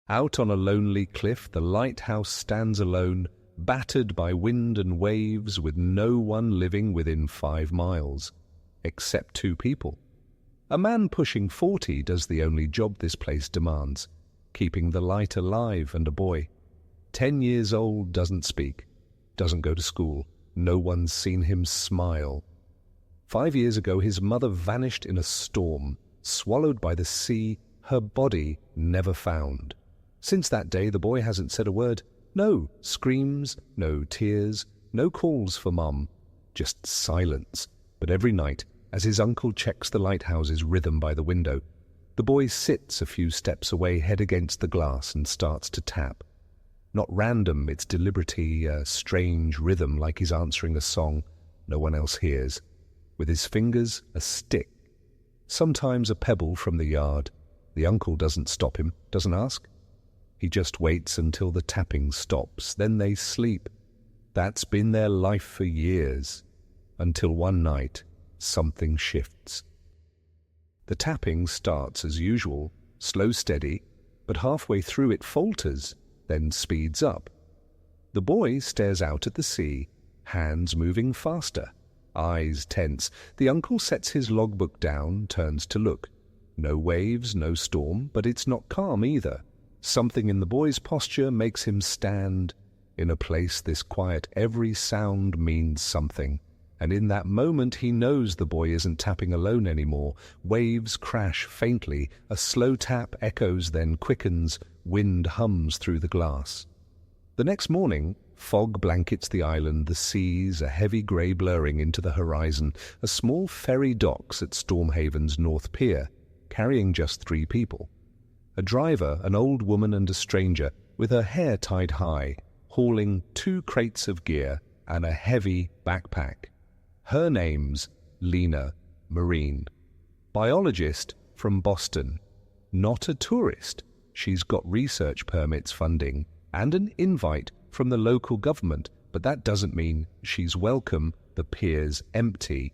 Out on a lonely cliff, the lighthouse stands alone, battered by wind and waves, with no one living within 5 miles, except 2 people. A man pushing 40 does the only job this place demands, keeping the light alive, and a boy, 10 years old, doesn't speak, doesn't go to school. No one's seen him smile. 5 years ago, his mother vanished in a storm, swallowed by the sea, her body never found. Since that day, the boy hasn't said a word. No screams, no tears, no calls for Mum, just silence. But every night, as his uncle checks the lighthouse's rhythm by the window, the boy sits a few steps away, head against the glass, and starts to tap. Not random, it's deliberately a strange rhythm, like he's answering a song no one else hears. With his fingers, a stick. Sometimes a pebble from the yard. The uncle doesn't stop him, doesn't ask. He just waits until the tapping stops. Then they sleep. That's been their life for years. Until one night, something shifts. The tapping starts as usual, slow, steady, but halfway through it falters, then speeds up. The boy stares out at the sea, hands moving faster, eyes tense. The uncle sets his logbook down, turns to look. No waves, no storm, but it's not calm either. Something in the boy's posture makes him stand. In a place this quiet, every sound means something. And in that moment he knows the boy isn't tapping alone anymore. Waves crash faintly, a slow tap echoes, then quickens, wind hums through the glass. The next morning, fog blankets the island, the seas, a heavy grey blurring into the horizon. A small ferry docks at Stormhaven's North Pier, carrying just 3 people. A driver, an old woman and a stranger, with her hair tied high, hauling 2 crates of gear and a heavy backpack. Her name's Lena Marine. Biologist from Boston. Not a tourist. She's got research permits, funding, and an invite from the local government, but that doesn't mean she's welcome. The pier's empty.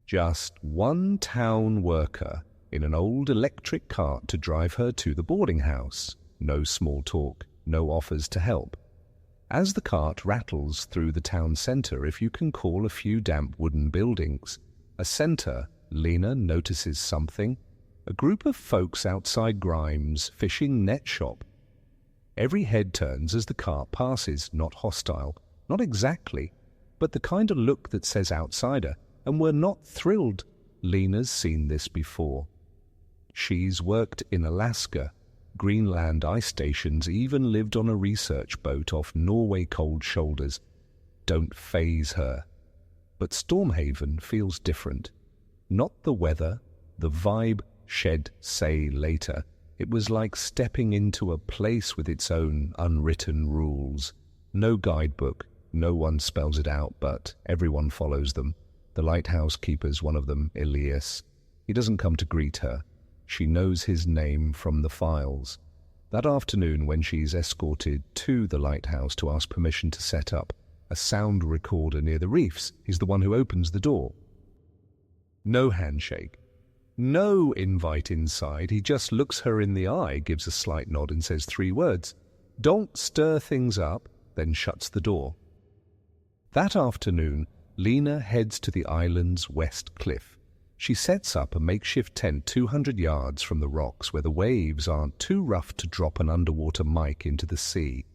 Just one town worker in an old electric cart to drive her to the boarding house. No small talk, no offers to help. As the cart rattles through the town centre, if you can call a few damp wooden buildings, a centre, Lena notices something. A group of folks outside Grimes' fishing net shop. Every head turns as the cart passes, not hostile, not exactly, but the kind of look that says outsider, and we're not thrilled. Lena's seen this before. She's worked in Alaska, Greenland ice stations, even lived on a research boat off Norway cold shoulders. Don't faze her. But Stormhaven feels different. Not the weather, the vibe shed say later. It was like stepping into a place with its own unwritten rules. No guidebook, no one spells it out, but everyone follows them. The lighthouse keeper's one of them, Elias. He doesn't come to greet her. She knows his name from the files. That afternoon, when she's escorted to the lighthouse to ask permission to set up a sound recorder near the reefs, he's the one who opens the door. No handshake. No invite inside. He just looks her in the eye, gives a slight nod and says 3 words. Don't stir things up, then shuts the door. That afternoon, Lena heads to the island's west cliff. She sets up a makeshift tent 200 yards from the rocks where the waves aren't too rough to drop an underwater mic into the sea.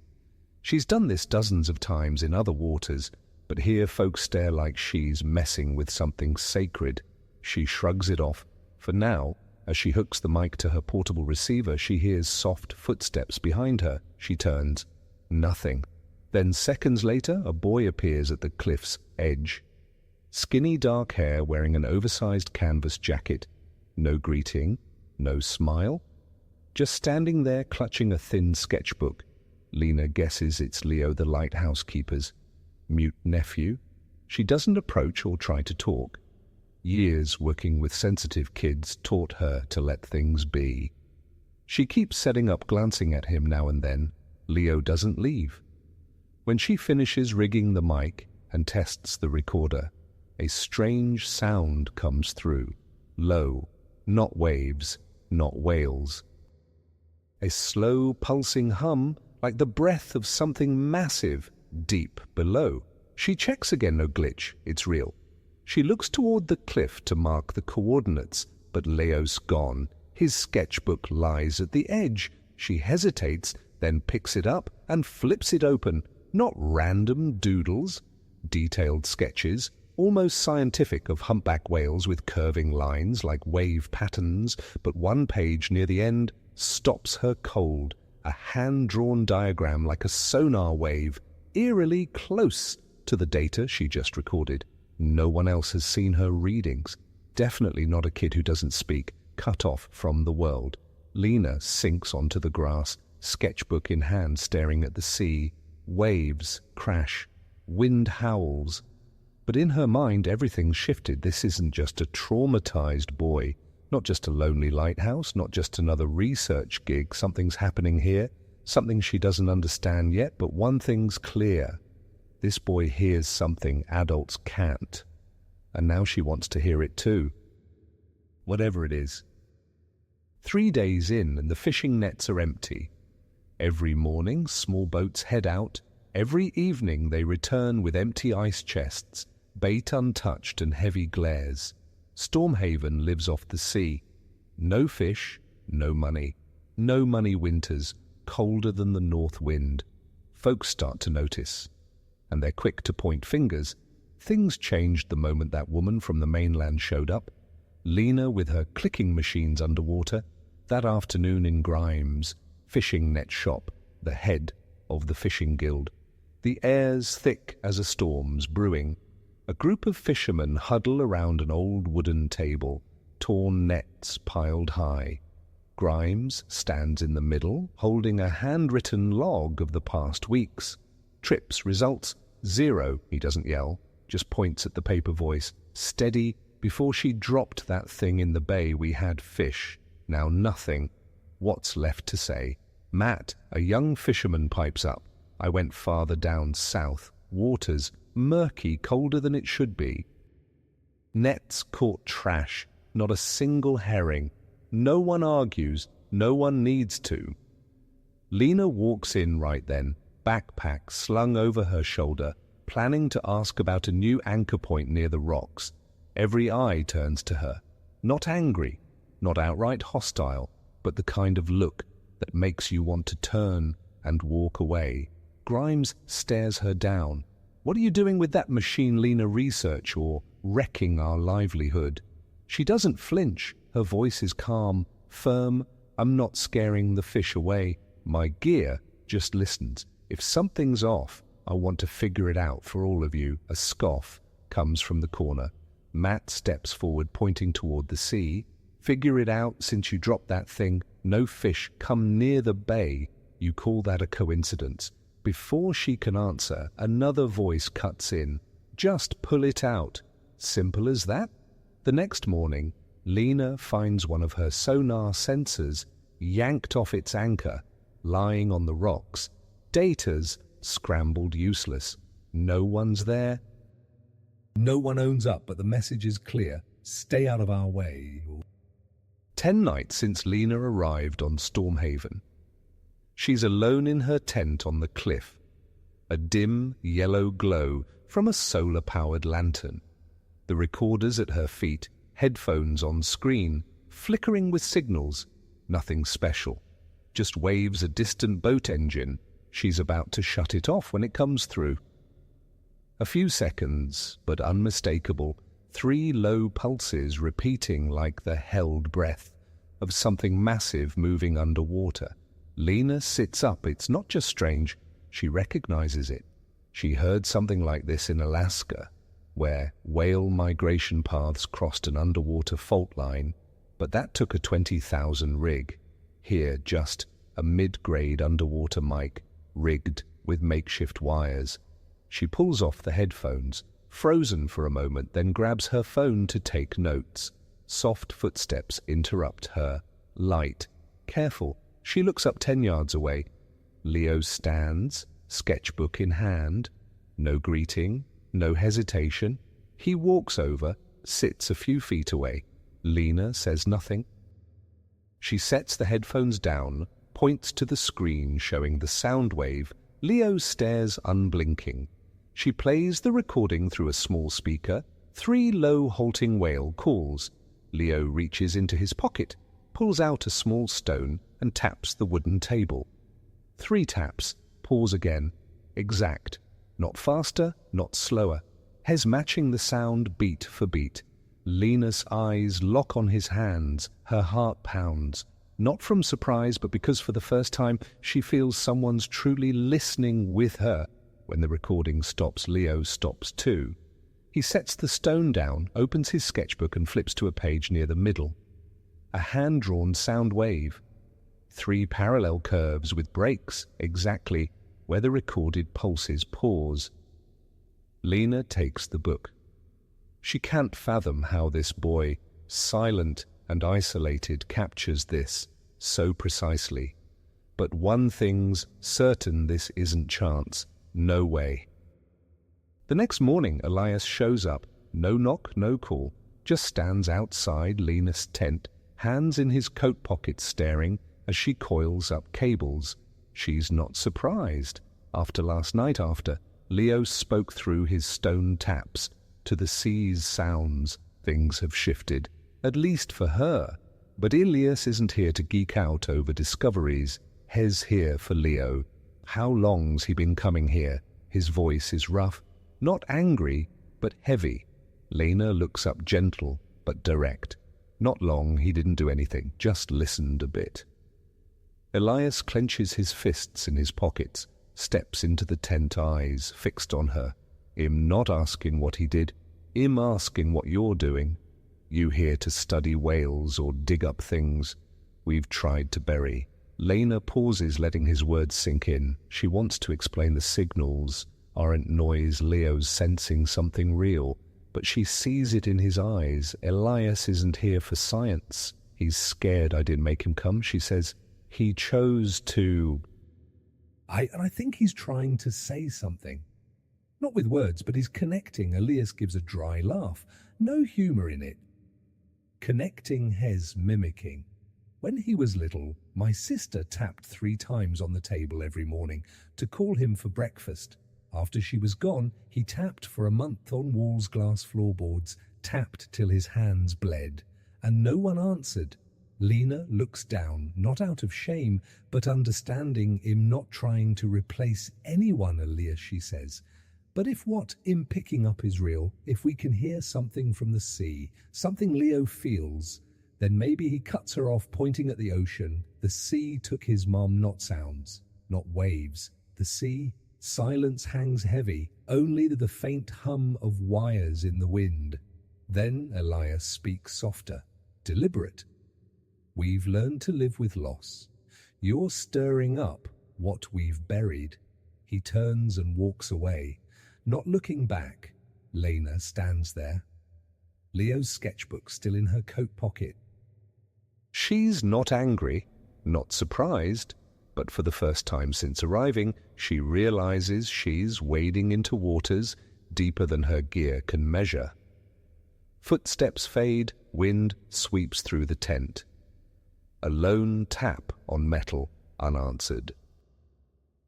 She's done this dozens of times in other waters, but here folks stare like she's messing with something sacred. She shrugs it off. For now, as she hooks the mic to her portable receiver, she hears soft footsteps behind her. She turns. Nothing. Then seconds later, a boy appears at the cliff's edge. Skinny dark hair, wearing an oversized canvas jacket. No greeting, no smile. Just standing there clutching a thin sketchbook. Lena guesses it's Leo, the lighthouse keeper's mute nephew. She doesn't approach or try to talk. Years working with sensitive kids taught her to let things be. She keeps setting up, glancing at him now and then. Leo doesn't leave. When she finishes rigging the mic and tests the recorder, a strange sound comes through, low, not waves, not wails. a slow pulsing hum like the breath of something massive deep below. She checks again, no glitch, it's real. She looks toward the cliff to mark the coordinates, but Leo's gone. His sketchbook lies at the edge. She hesitates, then picks it up and flips it open. Not random doodles, detailed sketches, almost scientific, of humpback whales with curving lines like wave patterns, but one page near the end stops her cold. A hand-drawn diagram like a sonar wave, eerily close to the data she just recorded. No one else has seen her readings. Definitely not a kid who doesn't speak, cut off from the world. Lena sinks onto the grass, sketchbook in hand, staring at the sea. Waves crash. Wind howls. But in her mind, everything's shifted. This isn't just a traumatized boy, not just a lonely lighthouse, not just another research gig. Something's happening here, something she doesn't understand yet, but one thing's clear. This boy hears something adults can't, and now she wants to hear it too. Whatever it is. 3 days in, and the fishing nets are empty. Every morning, small boats head out. Every evening, they return with empty ice chests, bait untouched and heavy glares. Stormhaven lives off the sea. No fish, no money. No money winters, colder than the north wind. Folks start to notice, and they're quick to point fingers. Things changed the moment that woman from the mainland showed up. Lena with her clicking machines underwater. That afternoon in Grimes, fishing net shop, the head of the fishing guild. The air's thick as a storm's brewing. A group of fishermen huddle around an old wooden table, torn nets piled high. Grimes stands in the middle, holding a handwritten log of the past weeks. Trips, results, 0. He doesn't yell, just points at the paper voice. Steady. Before she dropped that thing in the bay, we had fish. Now nothing. What's left to say? Matt, a young fisherman, pipes up. I went farther down south. Waters, murky, colder than it should be. Nets caught trash. Not a single herring. No one argues. No one needs to. Lena walks in right then, backpack slung over her shoulder, planning to ask about a new anchor point near the rocks. Every eye turns to her. Not angry, not outright hostile, but the kind of look that makes you want to turn and walk away. Grimes stares her down. What are you doing with that machine, Lena? Research or wrecking our livelihood? She doesn't flinch. Her voice is calm, firm. I'm not scaring the fish away. My gear just listens. If something's off, I want to figure it out for all of you. A scoff comes from the corner. Matt steps forward, pointing toward the sea. Figure it out since you dropped that thing. No fish come near the bay. You call that a coincidence? Before she can answer, another voice cuts in. Just pull it out. Simple as that. The next morning, Lena finds one of her sonar sensors yanked off its anchor, lying on the rocks. Data's scrambled useless. No one's there. No one owns up, but the message is clear. Stay out of our way. 10 nights since Lena arrived on Stormhaven. She's alone in her tent on the cliff. A dim yellow glow from a solar-powered lantern. The recorders at her feet, headphones on screen, flickering with signals. Nothing special. Just waves a distant boat engine. She's about to shut it off when it comes through. A few seconds, but unmistakable. 3 low pulses repeating like the held breath of something massive moving underwater. Lena sits up. It's not just strange. She recognizes it. She heard something like this in Alaska, where whale migration paths crossed an underwater fault line, but that took a 20,000 rig. Here, just a mid-grade underwater mic, rigged with makeshift wires. She pulls off the headphones, frozen for a moment, then grabs her phone to take notes. Soft footsteps interrupt her. Light. Careful. She looks up 10 yards away. Leo stands, sketchbook in hand. No greeting, no hesitation. He walks over, sits a few feet away. Lena says nothing. She sets the headphones down, points to the screen showing the sound wave. Leo stares unblinking. She plays the recording through a small speaker. 3 low halting wail calls. Leo reaches into his pocket, pulls out a small stone and taps the wooden table. 3 taps, pause again. Exact. Not faster, not slower. Hes matching the sound beat for beat. Lena's eyes lock on his hands, her heart pounds. Not from surprise, but because for the first time she feels someone's truly listening with her. When the recording stops, Leo stops too. He sets the stone down, opens his sketchbook and flips to a page near the middle. A hand-drawn sound wave. 3 parallel curves with breaks, exactly where the recorded pulses pause. Lena takes the book. She can't fathom how this boy, silent and isolated, captures this so precisely. But one thing's certain, this isn't chance. No way. The next morning, Elias shows up. No knock, no call. Just stands outside Lena's tent, hands in his coat pockets staring as she coils up cables. She's not surprised. After last night, Leo spoke through his stone taps. To the sea's sounds, things have shifted, at least for her. But Elias isn't here to geek out over discoveries. Hes here for Leo. How long's he been coming here? His voice is rough, not angry, but heavy. Lena looks up, gentle but direct. Not long, he didn't do anything, just listened a bit. Elias clenches his fists in his pockets, steps into the tent, eyes fixed on her. "I'm not asking what he did. I'm asking what you're doing. You here to study whales or dig up things we've tried to bury?" Lena pauses, letting his words sink in. She wants to explain the signals aren't noise. Leo's sensing something real, but she sees it in his eyes. Elias isn't here for science. He's scared I didn't make him come, she says. He chose to... I think he's trying to say something. Not with words, but he's connecting. Elias gives a dry laugh. No humour in it. Connecting, Hes mimicking. When he was little, my sister tapped 3 times on the table every morning to call him for breakfast. After she was gone, he tapped for a month on walls, glass floorboards, tapped till his hands bled, and no one answered. Lena looks down, not out of shame, but understanding him not trying to replace anyone, Elias, she says. But if what him picking up is real, if we can hear something from the sea, something Leo feels, then maybe he cuts her off, pointing at the ocean. The sea took his mom, not sounds, not waves. The sea, silence hangs heavy, only the faint hum of wires in the wind. Then Elias speaks softer, deliberate. We've learned to live with loss. You're stirring up what we've buried. He turns and walks away, not looking back. Lena stands there, Leo's sketchbook still in her coat pocket. She's not angry, not surprised, but for the first time since arriving, she realizes she's wading into waters deeper than her gear can measure. Footsteps fade, wind sweeps through the tent. A lone tap on metal, unanswered.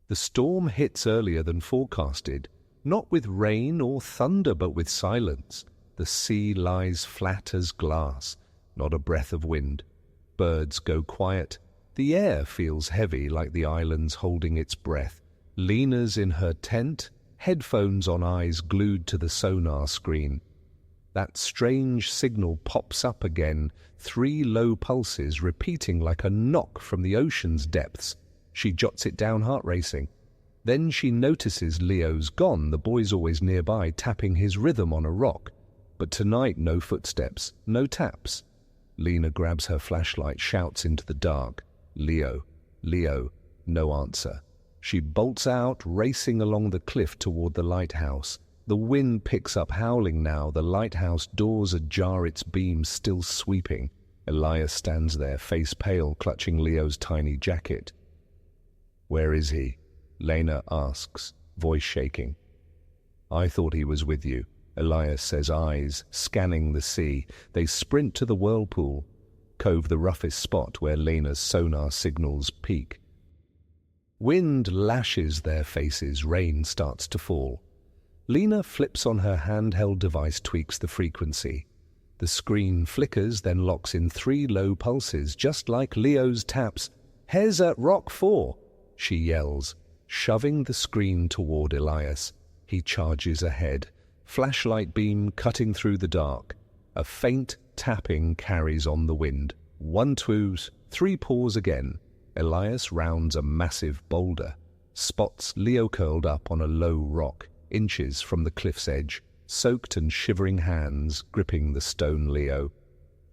The storm hits earlier than forecasted, not with rain or thunder, but with silence. The sea lies flat as glass, not a breath of wind. Birds go quiet. The air feels heavy, like the island's holding its breath. Lena's in her tent, headphones on, eyes glued to the sonar screen. That strange signal pops up again, 3 low pulses repeating like a knock from the ocean's depths. She jots it down, heart racing. Then she notices Leo's gone. The boy's always nearby, tapping his rhythm on a rock. But tonight, no footsteps, no taps. Lena grabs her flashlight, shouts into the dark. "Leo, Leo," no answer. She bolts out, racing along the cliff toward the lighthouse. The wind picks up, howling now. The lighthouse doors ajar, its beams still sweeping. Elias stands there, face pale, clutching Leo's tiny jacket. "Where is he?" Lena asks, voice shaking. "I thought he was with you," Elias says, eyes scanning the sea. They sprint to the whirlpool. Cove the roughest spot where Lena's sonar signals peak. Wind lashes their faces, rain starts to fall. Lena flips on her handheld device, tweaks the frequency. The screen flickers, then locks in 3 low pulses, just like Leo's taps. "Hes at Rock 4, she yells, shoving the screen toward Elias. He charges ahead, flashlight beam cutting through the dark. A faint tapping carries on the wind. 1 2 3 pause again. Elias rounds a massive boulder, spots Leo curled up on a low rock, inches from the cliff's edge, soaked and shivering hands gripping the stone Leo.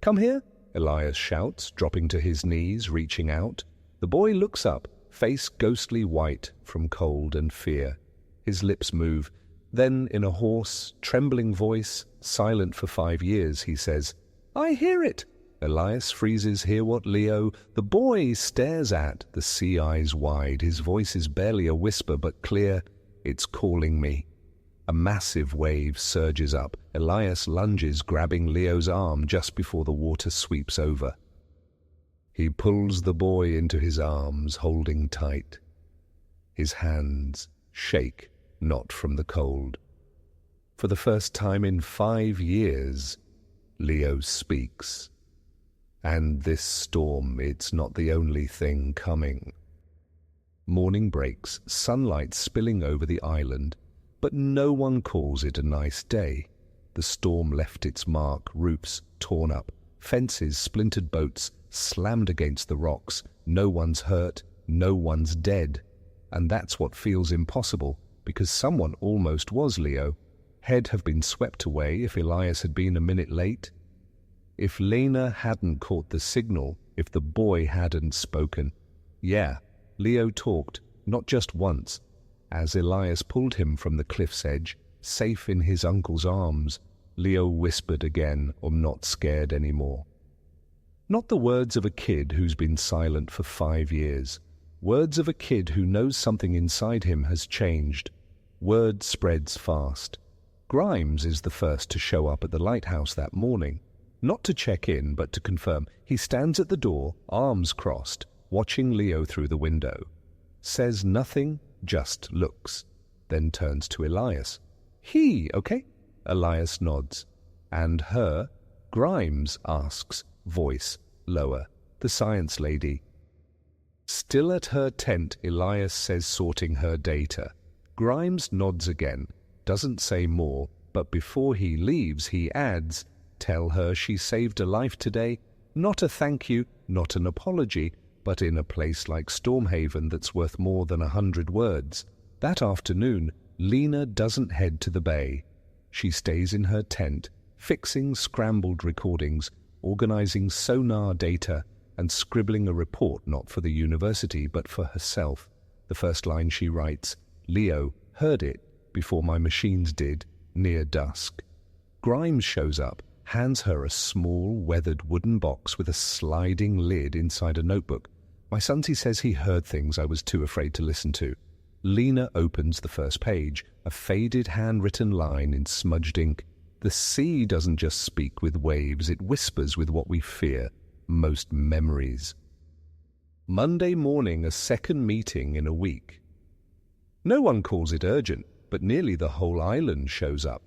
"Come here," Elias shouts, dropping to his knees, reaching out. The boy looks up, face ghostly white from cold and fear. His lips move. Then, in a hoarse, trembling voice, silent for 5 years, he says, "I hear it." Elias freezes. Hear what, Leo? The boy stares at, the sea eyes wide. His voice is barely a whisper, but clear. "It's calling me." A massive wave surges up. Elias lunges, grabbing Leo's arm just before the water sweeps over. He pulls the boy into his arms, holding tight. His hands shake, not from the cold. For the first time in 5 years, Leo speaks. And this storm, it's not the only thing coming. Morning breaks, sunlight spilling over the island, but no one calls it a nice day. The storm left its mark, roofs torn up, fences, splintered boats, slammed against the rocks. No one's hurt, no one's dead. And that's what feels impossible, because someone almost was Leo. He'd have been swept away if Elias had been a minute late. If Lena hadn't caught the signal, if the boy hadn't spoken. Yeah, Leo talked, not just once. As Elias pulled him from the cliff's edge, safe in his uncle's arms, Leo whispered again, "I'm not scared anymore." Not the words of a kid who's been silent for 5 years. Words of a kid who knows something inside him has changed. Word spreads fast. Grimes is the first to show up at the lighthouse that morning. Not to check in, but to confirm. He stands at the door, arms crossed, watching Leo through the window. Says nothing, just looks. Then turns to Elias. "He, okay?" Elias nods. "And her?" Grimes asks, voice lower. "The science lady." Still at her tent, Elias says, sorting her data. Grimes nods again, doesn't say more, but before he leaves he adds, "Tell her she saved a life today. Not a thank you, not an apology, but in a place like Stormhaven that's worth more than 100 words. That afternoon, Lena doesn't head to the bay. She stays in her tent, fixing scrambled recordings, organizing sonar data, and scribbling a report not for the university but for herself. The first line she writes, "Leo heard it before my machines did, near dusk." Grimes shows up, hands her a small, weathered wooden box with a sliding lid inside a notebook. "My Sunty says he heard things I was too afraid to listen to." Lena opens the first page, a faded handwritten line in smudged ink. "The sea doesn't just speak with waves, it whispers with what we fear, most memories." Monday morning, a second meeting in a week. No one calls it urgent, but nearly the whole island shows up.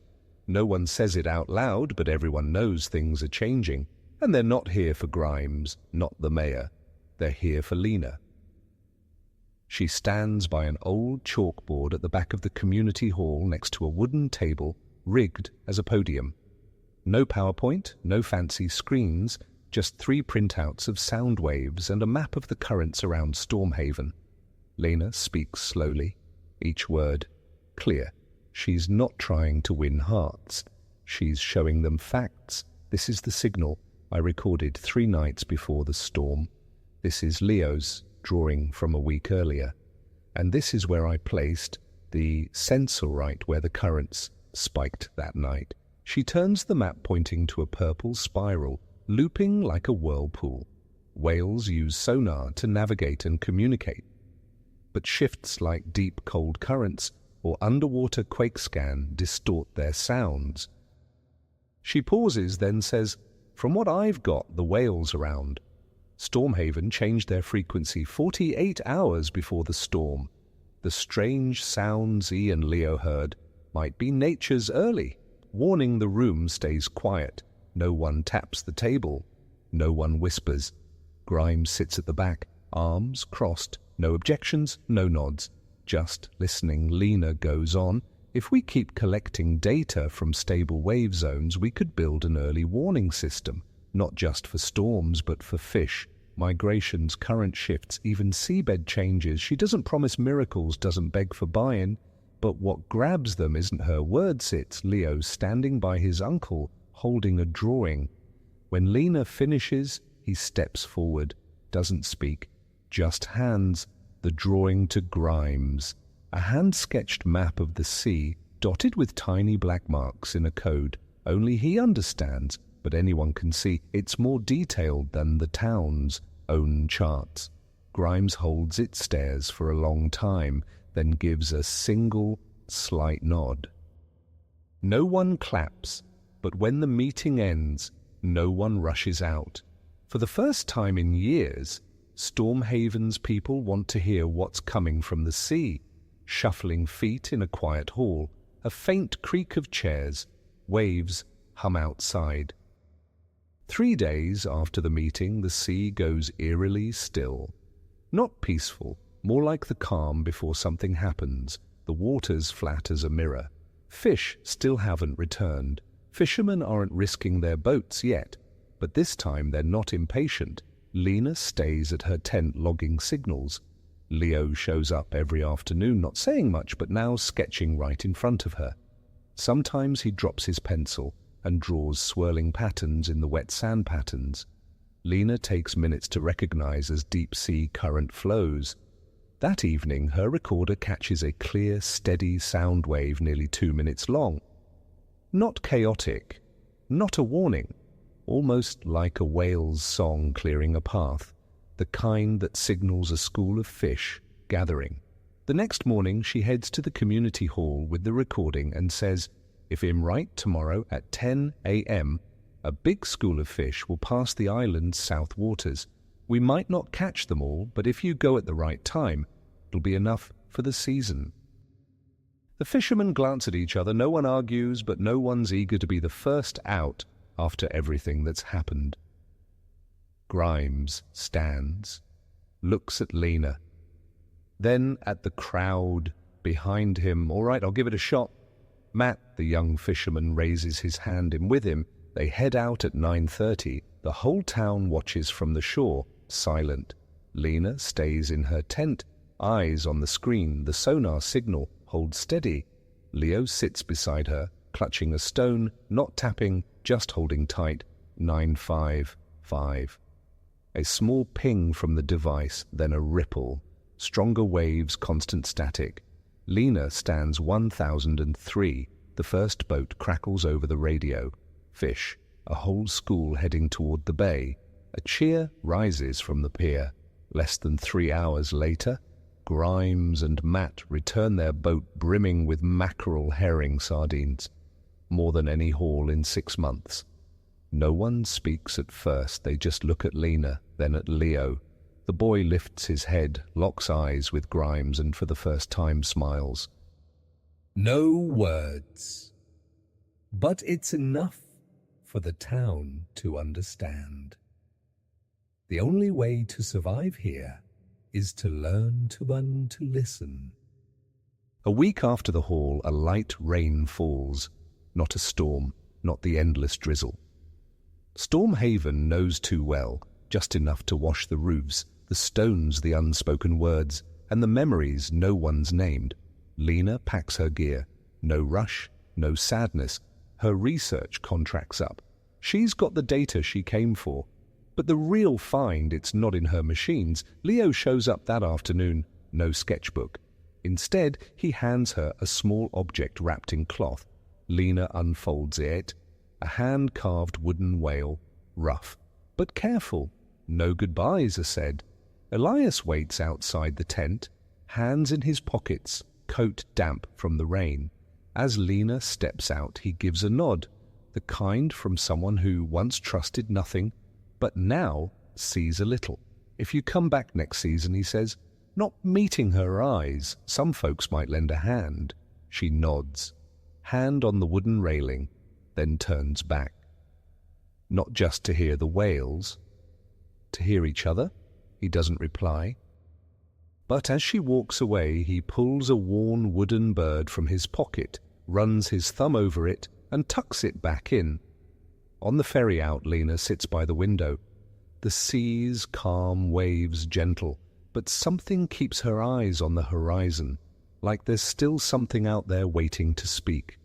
No one says it out loud, but everyone knows things are changing. And they're not here for Grimes, not the mayor. They're here for Lena. She stands by an old chalkboard at the back of the community hall next to a wooden table rigged as a podium. No PowerPoint, no fancy screens, just 3 printouts of sound waves and a map of the currents around Stormhaven. Lena speaks slowly, each word clear. She's not trying to win hearts. She's showing them facts. This is the signal I recorded 3 nights before the storm. This is Leo's drawing from a week earlier. And this is where I placed the sensorite where the currents spiked that night. She turns the map pointing to a purple spiral, looping like a whirlpool. Whales use sonar to navigate and communicate. But shifts like deep cold currents or underwater quake scan distort their sounds. She pauses, then says, From what I've got, the whale's around. Stormhaven changed their frequency 48 hours before the storm. The strange sounds E and Leo heard might be nature's early, warning the room stays quiet. No one taps the table. No one whispers. Grimes sits at the back, arms crossed. No objections, no nods. Just listening. Lena goes on. If we keep collecting data from stable wave zones, we could build an early warning system, not just for storms, but for fish, migrations, current shifts, even seabed changes. She doesn't promise miracles, doesn't beg for buy-in, but what grabs them isn't her words. It's Leo standing by his uncle, holding a drawing. When Lena finishes, he steps forward, doesn't speak, just hands the drawing to Grimes. A hand-sketched map of the sea, dotted with tiny black marks in a code. Only he understands, but anyone can see it's more detailed than the town's own charts. Grimes holds it, stares for a long time, then gives a single, slight nod. No one claps, but when the meeting ends, no one rushes out. For the first time in years, Stormhaven's people want to hear what's coming from the sea. Shuffling feet in a quiet hall, a faint creak of chairs, waves hum outside. 3 days after the meeting, the sea goes eerily still. Not peaceful, more like the calm before something happens. The water's flat as a mirror. Fish still haven't returned. Fishermen aren't risking their boats yet, but this time they're not impatient. Lena stays at her tent logging signals. Leo shows up every afternoon, not saying much, but now sketching right in front of her. Sometimes he drops his pencil and draws swirling patterns in the wet sand patterns. Lena takes minutes to recognize as deep-sea current flows. That evening, her recorder catches a clear, steady sound wave nearly 2 minutes long. Not chaotic, not a warning, almost like a whale's song clearing a path. The kind that signals a school of fish gathering. The next morning, she heads to the community hall with the recording and says, if I'm right, tomorrow at 10 a.m., a big school of fish will pass the island's south waters. We might not catch them all, but if you go at the right time, it'll be enough for the season. The fishermen glance at each other. No one argues, but no one's eager to be the first out after everything that's happened. Grimes stands, looks at Lena, then at the crowd behind him. All right, I'll give it a shot. Matt, the young fisherman, raises his hand in with him. They head out at 9:30. The whole town watches from the shore, silent. Lena stays in her tent, eyes on the screen. The sonar signal holds steady. Leo sits beside her, clutching a stone, not tapping, just holding tight. 955. A small ping from the device, then a ripple. Stronger waves, constant static. Lena stands 1003. The first boat crackles over the radio. Fish. A whole school heading toward the bay. A cheer rises from the pier. Less than 3 hours later, Grimes and Matt return their boat brimming with mackerel, herring, sardines. More than any haul in 6 months. No one speaks at first. They just look at Lena, then at Leo. The boy lifts his head, locks eyes with Grimes, and for the first time smiles. No words. But it's enough for the town to understand. The only way to survive here is to learn to listen. A week after the haul, a light rain falls. Not a storm, not the endless drizzle. Stormhaven knows too well, just enough to wash the roofs, the stones, the unspoken words, and the memories no one's named. Lena packs her gear. No rush, no sadness. Her research contracts up. She's got the data she came for. But the real find, it's not in her machines. Leo shows up that afternoon. No sketchbook. Instead, he hands her a small object wrapped in cloth. Lena unfolds it. A hand-carved wooden whale, rough, but careful. No goodbyes are said. Elias waits outside the tent, hands in his pockets, coat damp from the rain. As Lena steps out, he gives a nod. the kind from someone who once trusted nothing, but now sees a little. If you come back next season, he says, not meeting her eyes, some folks might lend a hand. She nods, hand on the wooden railing, then turns back. Not just to hear the whales, to hear each other? He doesn't reply. But as she walks away, he pulls a worn wooden bird from his pocket, runs his thumb over it, and tucks it back in. On the ferry out, Lena sits by the window. The sea's calm, waves gentle, but something keeps her eyes on the horizon, like there's still something out there waiting to speak.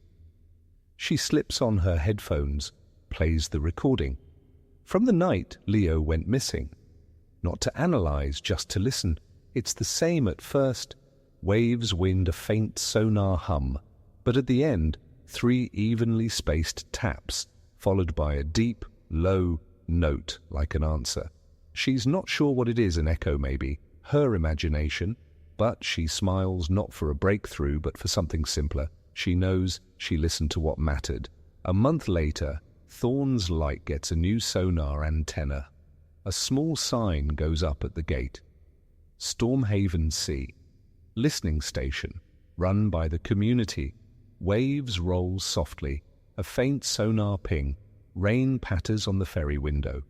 She slips on her headphones, plays the recording. From the night Leo went missing. Not to analyze, just to listen. It's the same at first. Waves wind a faint sonar hum, but at the end, 3 evenly spaced taps, followed by a deep, low note like an answer. She's not sure what it is, an echo maybe, her imagination, but she smiles not for a breakthrough but for something simpler. She knows she listened to what mattered. A month later, Thorn's Light gets a new sonar antenna. A small sign goes up at the gate. Stormhaven Sea. Listening station, run by the community. Waves roll softly. A faint sonar ping. Rain patters on the ferry window.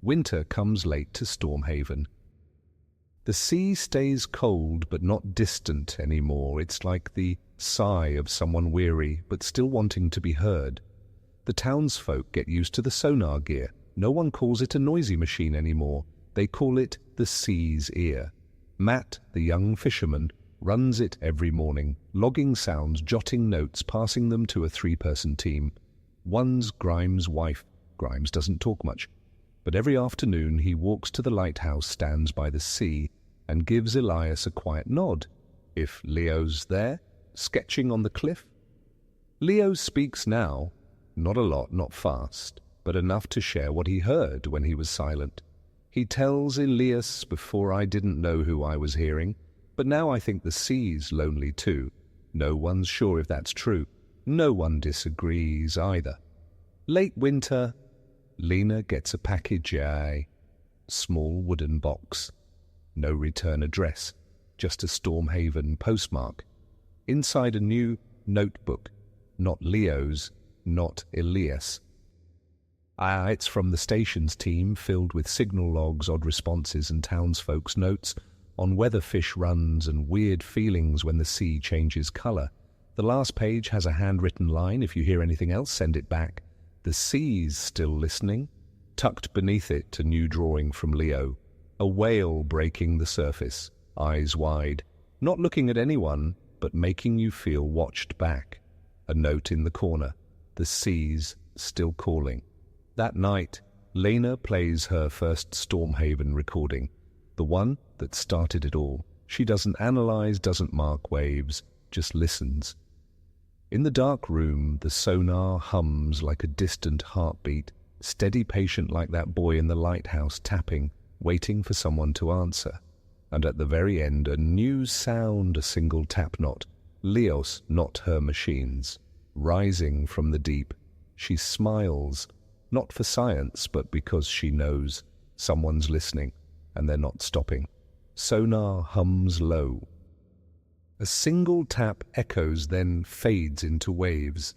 Winter comes late to Stormhaven. The sea stays cold but not distant anymore. It's like the sigh of someone weary but still wanting to be heard. The townsfolk get used to the sonar gear. No one calls it a noisy machine anymore. They call it the sea's ear. Matt, the young fisherman, runs it every morning, logging sounds, jotting notes, passing them to a 3-person team. One's Grimes' wife. Grimes doesn't talk much, but every afternoon he walks to the lighthouse, stands by the sea, and gives Elias a quiet nod. If Leo's there, sketching on the cliff. Leo speaks now, not a lot, not fast, but enough to share what he heard when he was silent. He tells Elias, before I didn't know who I was hearing, but now I think the sea's lonely too. No one's sure if that's true. No one disagrees either. Late winter, Lena gets a package, a small wooden box. No return address, just a Stormhaven postmark. Inside a new notebook, not Leo's, not Elias. It's from the station's team, filled with signal logs, odd responses, and townsfolk's notes on weatherfish runs and weird feelings when the sea changes colour. The last page has a handwritten line, if you hear anything else, send it back. The sea's still listening. Tucked beneath it, a new drawing from Leo. A whale breaking the surface, eyes wide, not looking at anyone, but making you feel watched back. A note in the corner, the sea's still calling. That night, Lena plays her first Stormhaven recording, the one that started it all. She doesn't analyze, doesn't mark waves, just listens. In the dark room, the sonar hums like a distant heartbeat, steady, patient like that boy in the lighthouse tapping, waiting for someone to answer. And at the very end, a new sound, a single tap knot. Leos, not her machines. Rising from the deep, she smiles, not for science, but because she knows someone's listening, and they're not stopping. Sonar hums low. A single tap echoes, then fades into waves.